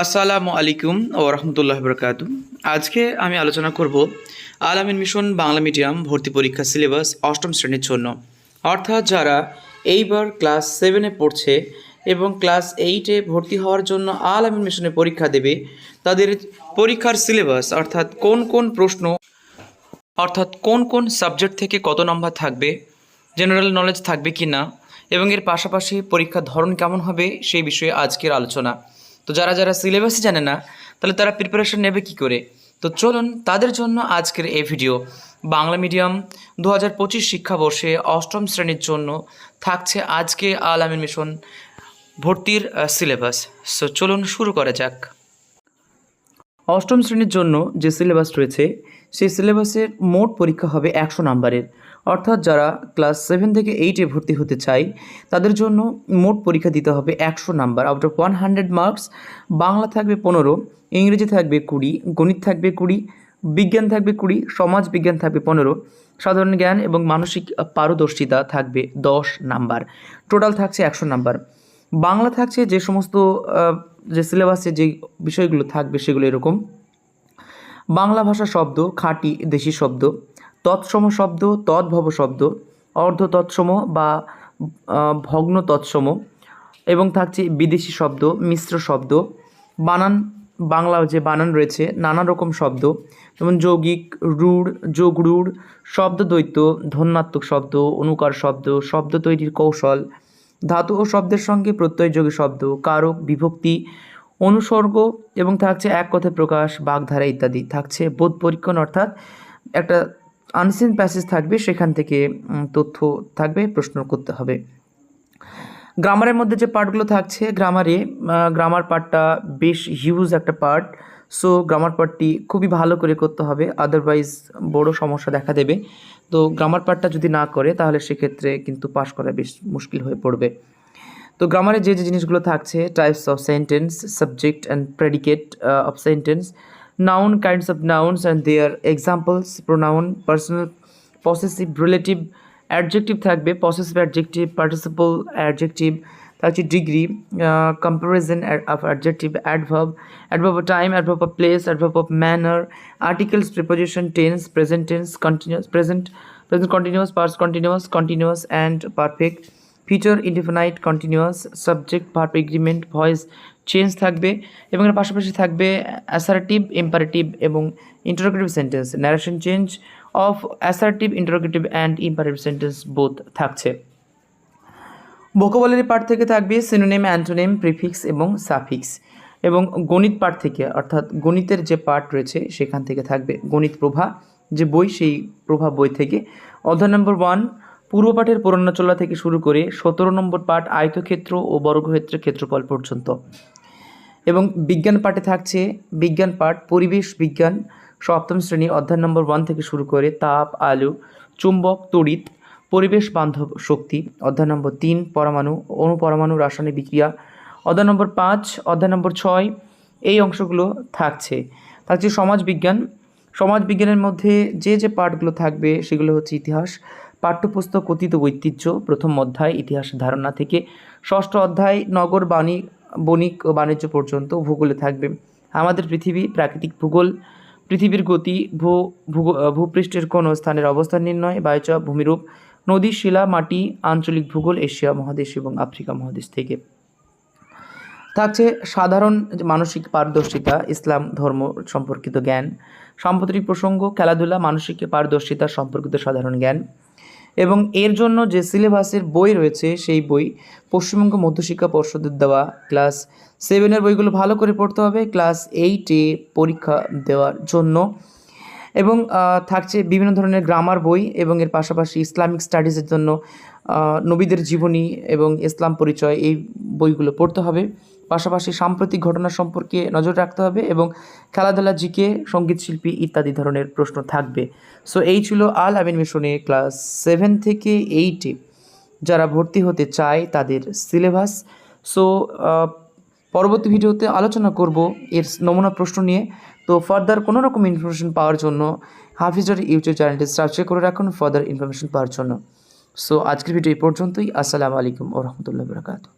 আসসালামু আলাইকুম ও রহমতুল্লাহ বরকাত। আজকে আমি আলোচনা করব আল আমিন মিশন বাংলা মিডিয়াম ভর্তি পরীক্ষা সিলেবাস অষ্টম শ্রেণীর জন্য, অর্থাৎ যারা এইবার ক্লাস 7-এ পড়ছে এবং ক্লাস 8-এ ভর্তি হওয়ার জন্য আল আমিন মিশনে পরীক্ষা দেবে, তাদের পরীক্ষার সিলেবাস অর্থাৎ কোন কোন সাবজেক্ট থেকে কত নম্বর থাকবে, জেনারেল নলেজ থাকবে কি না, এবং এর পাশাপাশি পরীক্ষার ধরন কেমন হবে সেই বিষয়ে আজকের আলোচনা। তো যারা যারা সিলেবাসই জানে না, তাহলে তারা প্রিপারেশন নেবে কি করে? তো চলুন তাদের জন্য আজকের এই ভিডিও। বাংলা মিডিয়াম 2025 শিক্ষাবর্ষে অষ্টম শ্রেণীর জন্য থাকছে আজকে আল আমিন মিশন ভর্তির সিলেবাস। সো চলুন শুরু করা যাক। অষ্টম শ্রেণীর জন্য যে সিলেবাস রয়েছে সেই সিলেবাসের মোট পরীক্ষা হবে 100 নম্বরের, অর্থাৎ যারা ক্লাস 7 থেকে 8-এ ভর্তি হতে চায় তাদের জন্য মোট পরীক্ষা দিতে হবে 100 number out of 100 marks. Bangla থাকবে 15, ইংরেজি থাকবে 20, গণিত থাকবে 20, বিজ্ঞান থাকবে 20, সমাজ বিজ্ঞান থাকবে 15, সাধারণ জ্ঞান এবং মানসিক পারদর্শিতা থাকবে 10 নাম্বার। টোটাল থাকছে 100 নাম্বার। বাংলা থাকছে যে সমস্ত যে সিলেবাসে যে বিষয়গুলো থাকবে সেগুলো এরকম: বাংলা ভাষা শব্দ, খাঁটি দেশি শব্দ, তৎসম শব্দ, তদ্ভব শব্দ, অর্ধ তৎসম বা ভগ্ন তৎসম, এবং থাকছে বিদেশি শব্দ, মিশ্র শব্দ, বানান, বাংলা যে বানান রয়েছে নানা রকম শব্দ, যেমন যৌগিক, রূঢ়, যোগরূঢ়, শব্দ দ্বৈত, ধ্বন্যাত্মক শব্দ, অনুকার শব্দ, শব্দ তৈরির কৌশল, ধাতু ও শব্দের সঙ্গে প্রত্যয়যোগী শব্দ, কারক, বিভক্তি, অনুসর্গ, এবং থাকছে এক কথায় প্রকাশ, বাগধারা ইত্যাদি। থাকছে বোধ পরীক্ষণ, অর্থাৎ একটা আনসিন প্যাসেজ থাকবে, সেখান থেকে তথ্য থাকবে, প্রশ্ন করতে হবে। গ্রামারের মধ্যে যে পার্টগুলো থাকছে, গ্রামার পার্টটা বেশ হিউজ একটা পার্ট। সো গ্রামার পার্টটি খুবই ভালো করে করতে হবে, আদারওয়াইজ বড় সমস্যা দেখা দেবে। তো গ্রামার পার্টটা যদি না করে তাহলে সেক্ষেত্রে কিন্তু পাশ করা বেশ মুশকিল হয়ে পড়বে। তো গ্রামারে যে যে জিনিসগুলো থাকছে: types of sentence, subject and predicate of sentence, noun, kinds of nouns and their examples, pronoun, personal, possessive, relative, adjective থাকবে, পসেসিভ অ্যাডজেক্টিভ, পার্টিসিপল অ্যাডজেক্টিভ, থাকছে degree, comparison of adjective, adverb, adverb of time, adverb of place, adverb of manner, articles, preposition, tense, present tense, continuous, present continuous, past continuous and perfect, future indefinite, continuous, subject, verb, agreement, voice change থাকবে, এবং এর পাশাপাশি থাকবে assertive, imperative এবং interrogative sentence, narration change of assertive, interrogative and imperative sentence both থাকছে। Vocabulary part থেকে থাকবে synonym, antonym, prefix এবং সাফিক্স। এবং গণিত পার্ট থেকে, অর্থাৎ গণিতের যে পার্ট রয়েছে সেখান থেকে থাকবে গণিত প্রভা যে বই, সেই প্রভা বই থেকে অধ্যায় নম্বর 1 পূর্বপাঠের পুরোনাচলা থেকে শুরু করে 17 নম্বর পাঠ আয়তক্ষেত্র ও বর্গক্ষেত্রের ক্ষেত্রফল পর্যন্ত। এবং বিজ্ঞান পাঠে থাকছে বিজ্ঞান পাঠ পরিবেশ বিজ্ঞান সপ্তম শ্রেণী অধ্যায় নম্বর 1 থেকে শুরু করে তাপ, আলো, চুম্বক, তড়িৎ, পরিবেশ বান্ধব শক্তি, অধ্যায় নম্বর 3 পরমাণু, অণুপরমাণু রাসায়নিক বিক্রিয়া, অধ্যায় নম্বর 5, অধ্যায় নম্বর 6 এই অংশগুলো থাকছে। সমাজ বিজ্ঞানের মধ্যে যে যে পার্টগুলো থাকবে সেগুলো হচ্ছে ইতিহাস, পাঠ্যপুস্তক অতীত ঐতিহ্য, প্রথম অধ্যায় ইতিহাস ধারণা থেকে ষষ্ঠ অধ্যায় নগর বণিক ও বাণিজ্য পর্যন্ত। ভূগোলে থাকবে আমাদের পৃথিবী, প্রাকৃতিক ভূগোল, পৃথিবীর গতি, ভূপৃষ্ঠের কোন স্থানের অবস্থান নির্ণয়, বায়ুচাপ, ভূমিরূপ, নদী, শিলা, মাটি, আঞ্চলিক ভূগোল, এশিয়া মহাদেশ এবং আফ্রিকা মহাদেশ থেকে। থাকছে সাধারণ মানসিক পারদর্শিতা, ইসলাম ধর্ম সম্পর্কিত জ্ঞান, সাম্প্রতিক প্রসঙ্গ, খেলাধুলা, মানসিক পারদর্শিতা সম্পর্কিত সাধারণ জ্ঞান। এবং এর জন্য যে সিলেবাসের বই রয়েছে সেই বই পশ্চিমবঙ্গ মধ্যশিক্ষা পর্ষদের দেওয়া ক্লাস 7-এর বইগুলো ভালো করে পড়তে হবে ক্লাস 8-এ পরীক্ষা দেওয়ার জন্য। এবং থাকছে বিভিন্ন ধরনের গ্রামার বই, এবং এর পাশাপাশি ইসলামিক স্টাডিজের জন্য নবীদের জীবনী এবং ইসলাম পরিচয় এই বইগুলো পড়তে হবে। পাশাপাশি সাম্প্রতিক ঘটনা সম্পর্কে নজর রাখতে হবে, এবং খেলাধুলা, জিকে, সঙ্গীত শিল্পী ইত্যাদি ধরনের প্রশ্ন থাকবে। সো এই ছিল আল আমিন মিশনে ক্লাস 7 থেকে 8-এ যারা ভর্তি হতে চায় তাদের সিলেবাস। সো পরবর্তী ভিডিওতে আলোচনা করব এর নমুনা প্রশ্ন নিয়ে। তো ফার্দার কোনো রকম ইনফরমেশন পাওয়ার জন্য হাফিজের ইউটিউব চ্যানেলটি সাবস্ক্রাইব করে রাখুন ফার্দার ইনফরমেশন পাওয়ার জন্য। সো আজকের ভিডিও এই পর্যন্তই। আসসালামু আলাইকুম ওয়া রাহমাতুল্লাহি ওয়া বারাকাতুহু।